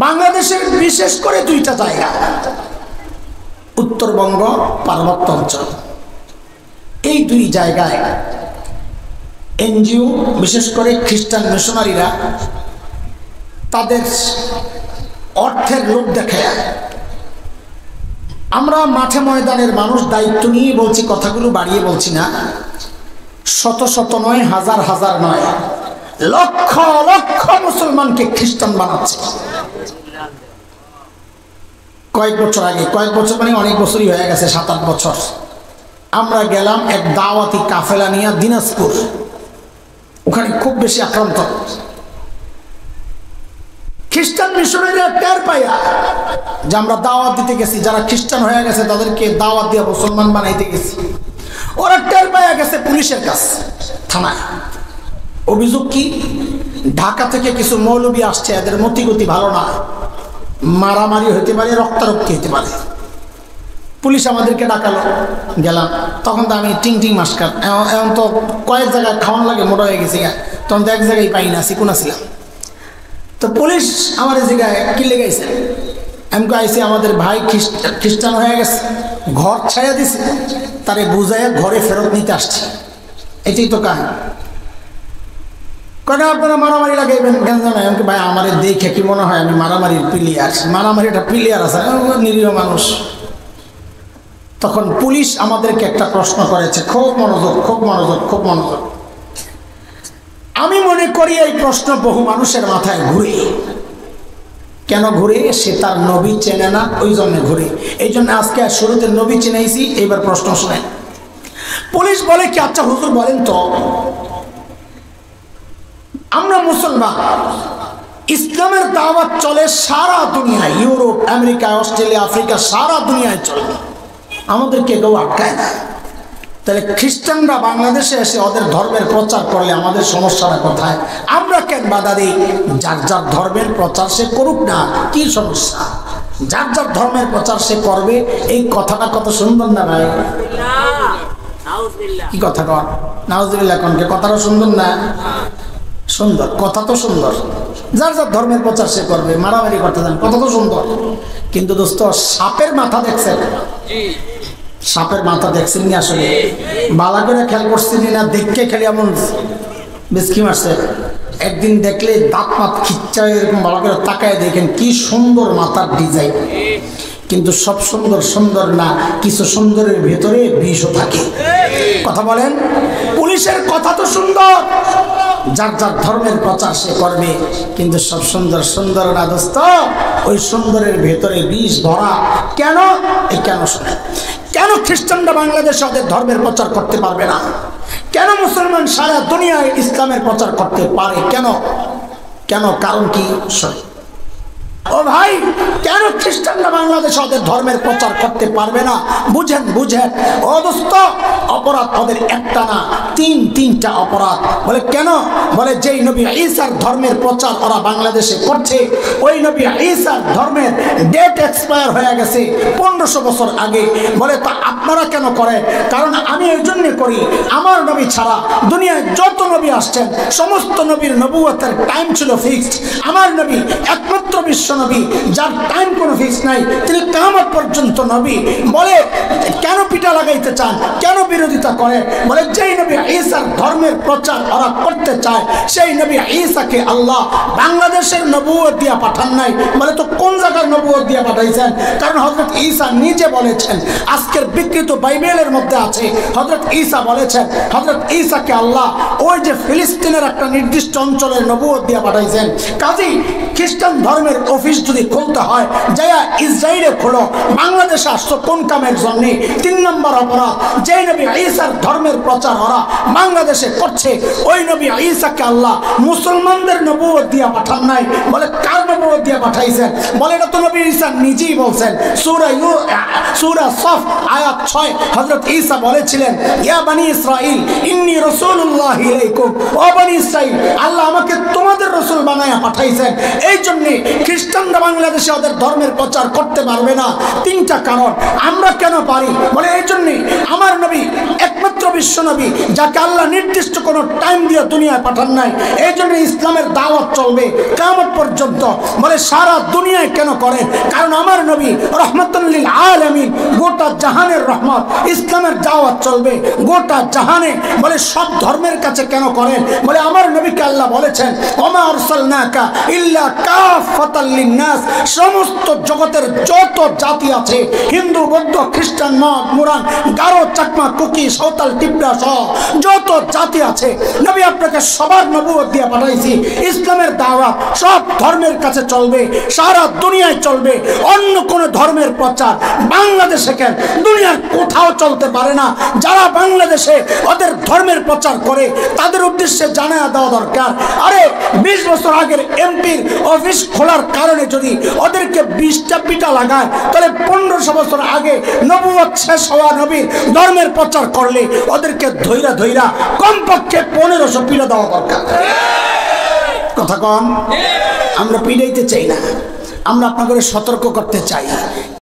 বাংলাদেশের বিশেষ করে দুইটা জায়গা, উত্তরবঙ্গ পার্বত্য অঞ্চল, এই দুই জায়গায় এনজিও বিশেষ করে খ্রিস্টান মিশনারিরা তাদের অর্থের লোভ দেখায়। আমরা মাঠে ময়দানের মানুষ দায়িত্ব নিয়ে বলছি, কথাগুলো বাড়িয়ে বলছি না, শত শত নয়, হাজার হাজার নয়, লক্ষ লক্ষ মুসলমানকে খ্রিস্টান বানাচ্ছে। কয়েক বছর আগে, কয়েক বছর মানে অনেক বছরই হয়ে গেছে, 7-8 বছর, আমরা গেলাম এক দাওয়াতি কাফেলা নিয়ে দিনাজপুর। ওখানে খুব বেশি আক্রান্ত খ্রিস্টান মিশনারিরা টের পাইয়া যে আমরা দাওয়াত দিতে গেছি, যারা খ্রিস্টান হয়ে গেছে তাদেরকে দাওয়াত দিয়ে মুসলমান বানাইতে গেছি। ওরা টের পাইয়া গেছে পুলিশের কাছে, থানায়। অভিযোগ কি? ঢাকা থেকে কিছু মৌলবী আসছে, এদের মতিগতি ভালো না, মারামারি হইতে পারে, রক্তারক্তি হইতে পারে। পুলিশ আমাদেরকে ডাকালো, গেলাম। তখন তো আমি টিং টিং মাস্কার, এখন তো কয়েক জায়গায় খাওয়ান লাগে, মোটা হয়ে গেছি, তখন তো এক জায়গায় পাই না, চিকুনা ছিলাম। তো পুলিশ আমার জায়গায় কি লেগেছে, আমি আইসি আমাদের ভাই খ্রিস্টান হয়ে গেছে, ঘর ছায়া দিছে, তারে বুঝাইয়া ঘরে ফেরত নিতে আসছে। এটাই তো কাহিনী। কেন আপনারা মারামারি লাগাইবেন কেন জানাই? আমাকে ভাই আমার দেখে কি মনে হয় আমি মারামারির প্লেয়ার, মারামারিটা প্লেয়ার আছে, নিরীহ মানুষ। তখন পুলিশ আমাদেরকে একটা প্রশ্ন করেছে, খুব মনোযোগ, খুব মনোযোগ, খুব মনোযোগ। আমি মনে করি এই প্রশ্ন বহু মানুষের মাথায় ঘুরে। কেন ঘুরে? সে তার নবী চেনে না, ওই জন্য ঘুরে। এই জন্য আজকে শুরুতে নবী চিনাইছি, এইবার প্রশ্ন শুনেন। পুলিশ বলে কি, আচ্ছা হুজুর বলেন তো, আমরা মুসলমান, ইসলামের দাওয়াত চলে সারা দুনিয়ায়, ইউরোপ, আমেরিকা, অস্ট্রেলিয়া, আফ্রিকা, সারা দুনিয়ায় চলে, আমাদেরকে কেউ আটকায় না। তাহলে খ্রিস্টানরা বাংলাদেশে এসে ওদের ধর্মের প্রচার করলে আমাদের সমস্যাটা কোথায়? আমরা কেন বাধা দিই? যার যার ধর্মের প্রচার সে করুক না, কি সমস্যা? যার যার ধর্মের প্রচার সে করবে। এই কথাটা কত সুন্দর না ভাই? কি কথা কন? নাউজুবিল্লাহ কনকে কথাটা সুন্দর না? সুন্দর কথা তো সুন্দর, যার যার ধর্মের প্রচার সে করবে, মারামারি করতে যান, কথা তো সুন্দর। কিন্তু দোস্ত, সাপের মাথা দেখছেন? সাপের মাথা দেখছেন নি? আসলে বালা করে খেয়াল করছেন না? দেখতে খেলে এমন বেশকি মারছে। একদিন দেখলে দাঁত মাত খিচ্চা এরকম বালা করে তাকায় দেখেন, কি সুন্দর মাথার ডিজাইন। কিন্তু সব সুন্দর সুন্দর না, কিছু সুন্দরের ভেতরে বিষও থাকে। কথা বলেন? পুলিশের কথা তো সুন্দর, যার যার ধর্মের প্রচার সে করবে, কিন্তু সব সুন্দর সুন্দর না দোস্ত, ওই সুন্দরের ভেতরে বিষ ভরা। কেন? এই কেন শুনে, কেন খ্রিস্টানরা বাংলাদেশে ওদের ধর্মের প্রচার করতে পারবে না? কেন মুসলমান সারা দুনিয়ায় ইসলামের প্রচার করতে পারে? কেন? কেন? কারণ কি? ও ভাই, কেন খ্রিস্টানরা বাংলাদেশে ওদের ধর্মের প্রচার করতে পারবে না? বুঝেন বুঝেন ও দোস্ত, অপরাধ ওদের একটা না, তিনটা অপরাধ। বলে কেন? বলে যেই নবী ঈসার ধর্মের প্রচার ওরা বাংলাদেশে করছে, ওই নবী ঈসার ধর্মের ডেট এক্সপায়ার হয়ে গেছে 1500 বছর আগে। বলে তা আপনারা কেন করেন? কারণ আমি এই জন্য করি, আমার নবী ছাড়া দুনিয়ায় যত নবী আসছেন সমস্ত নবীর নবুয়তের টাইম ছিল ফিক্সড। আমার নবী একমাত্র বিশ্ব নবী যার টাইম কোনো ফিক্স নাই, তিনি কিয়ামত পর্যন্ত নবী। বলে কেন পিটা লাগাইতে চান? কেন বিরোধিতা করে? বলে যেই নবী ঈসার ধর্মের প্রচার ওরা করতে চায়, সেই নবী ঈসাকে আল্লাহ বাংলাদেশের নবুয়ত দিয়া পাঠান নাই। বলে তো কোন জায়গার নবুয়ত দিয়া পাঠাইছেন? কারণ হযরত ঈসা নিজে বলেছেন, আজকের বিকৃত বাইবেলের মধ্যে আছে, হযরত ঈসা বলেছেন হযরত ঈসাকে আল্লাহ ওই যে ফিলিস্তিনের একটা নির্দিষ্ট অঞ্চলের নবুয়ত দিয়া পাঠাইছেন। কাজী খ্রিস্টান ধর্মের অফিস যদি খুলতে হয়, যাইয়া ইসরায়েলে খোলো। বাংলাদেশে আসছো কোন কামের জন্য? 3 নম্বর অপরাধ, যেই নবী ঈসার ধর্মের প্রচার ওরা বাংলাদেশে করছে, ওই নবী ঈসাকে আল্লাহ মুসলমানদের নবুয়ত দিয়া পাঠান নাই। বলে কার নবুয়ত দিয়া পাঠাইছেন? বলে এটা তো নবী ঈসা নিজেই বলছেন। সূরা সফ আয়াত 6 হযরত ঈসা বলেছিলেন, ইয়া বনি ইসরাঈল ইন্নী রাসূলুল্লাহি ইলাইকুম, ও বনি ইসরাঈল, আল্লাহ আমাকে তোমাদের রাসূল বানায়া পাঠাইছেন। এই জন্য খ্রিস্টানরা বাংলাদেশে ওদের ধর্মের প্রচার করতে পারবে না। 3টা কারণ। আমরা কেন পারি? বলে এই জন্যে আমার নবী একমাত্র একমাত্র বিশ্বনবী যাকে আল্লাহ নির্দিষ্ট কোনো টাইম দিয়ে দুনিয়ায় পাঠান নাই, এই জন্য ইসলামের দাওয়াত চলবে কিয়ামত পর্যন্ত। বলে সারা দুনিয়ায় কেন করেন? কারণ আমার নবী রহমাতুল লিল আলামিন, গোটা জাহানের রহমত। ইসলামের দাওয়াত চলবে গোটা জাহানে। বলে সব ধর্মের কাছে কেন করেন? বলে আমার নবীকে আল্লাহ বলেছেন ওমা আরসালনাকা ইল্লা কাফাতাল লিন্নাস, সমস্ত জগতের যত জাতি আছে, হিন্দু, বৌদ্ধ, খ্রিস্টান, মগ, মুরান, গারো, চাকমা, কুকি, সাঁওতাল, টিপরা সহ যত জাতি আছে, নবী আপনাকে সবার নবুয়ত দিয়ে পাঠাইছি। ইসলামের দাওয়াত সব ধর্মের কাছে চলবে, সারা দুনিয়ায় চলবে। অন্য কোন ধর্মের প্রচার বাংলাদেশে কেন, দুনিয়ার কোথাও চলতে পারে না। যারা বাংলাদেশে ওদের ধর্মের প্রচার করে তাদের উদ্দেশ্যে জানায়া দেওয়া দরকার। আরে 20 বছর আগের এমপির অফিস খোলার কারণে যদি ওদেরকে 20টা পিটা লাগায়, তাহলে 1500 বছর আগে নবুয়ত শেষ হওয়া নবীর ধর্মের প্রচার করলে ওদেরকে ধৈরা ধৈরা কমপক্ষে 1500 পিটা দেওয়া দরকার। কথা কম, আমরা পিড়াইতে চাই না, আমরা আপনাদের সতর্ক করতে চাই।